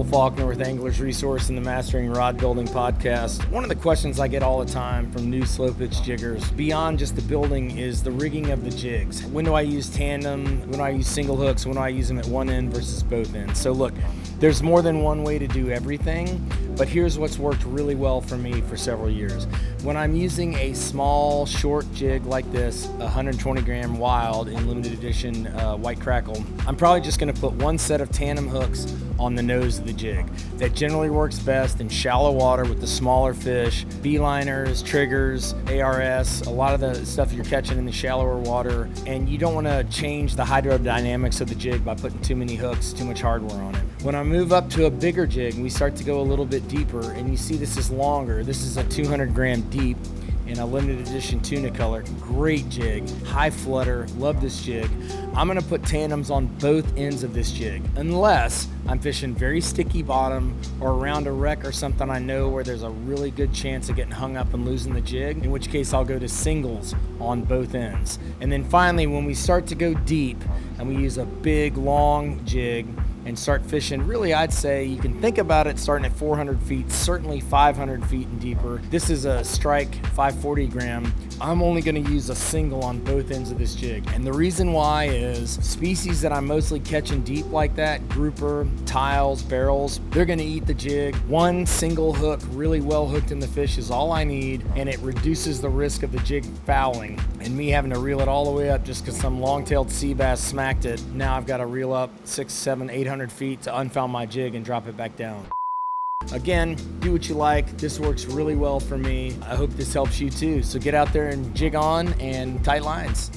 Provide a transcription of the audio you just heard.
Falconer with Angler's Resource and the Mastering Rod Building Podcast. One of the questions I get all the time from new slow pitch jiggers, beyond just the building, is the rigging of the jigs. When do I use tandem? When do I use single hooks? When do I use them at one end versus both ends? So look, there's more than one way to do everything, but here's what's worked really well for me for several years. When I'm using a small, short jig like this, 120 gram wild in limited edition white crackle, I'm probably just gonna put one set of tandem hooks on the nose of the jig. That generally works best in shallow water with the smaller fish, beeliners, triggers, ARS, a lot of the stuff you're catching in the shallower water, and you don't wanna change the hydrodynamics of the jig by putting too many hooks, too much hardware on it. When I move up to a bigger jig and we start to go a little bit deeper, and you see this is longer, this is a 200 gram deep in a limited edition tuna color, great jig, high flutter, love this jig. I'm gonna put tandems on both ends of this jig, unless I'm fishing very sticky bottom or around a wreck or something I know where there's a really good chance of getting hung up and losing the jig, in which case I'll go to singles on both ends. And then finally, when we start to go deep and we use a big, long jig and start fishing, really I'd say you can think about it starting at 400 feet, certainly 500 feet and deeper. This is a strike 540 gram. I'm only gonna use a single on both ends of this jig. And the reason why is species that I'm mostly catching deep like that, grouper, tiles, barrels, they're gonna eat the jig. One single hook, really well hooked in the fish, is all I need, and it reduces the risk of the jig fouling and me having to reel it all the way up just because some long-tailed sea bass smacked it. Now I've got to reel up 600, 700, 800 feet to unfoul my jig and drop it back down. Again, do what you like. This works really well for me. I hope this helps you too. So get out there and jig on and tight lines.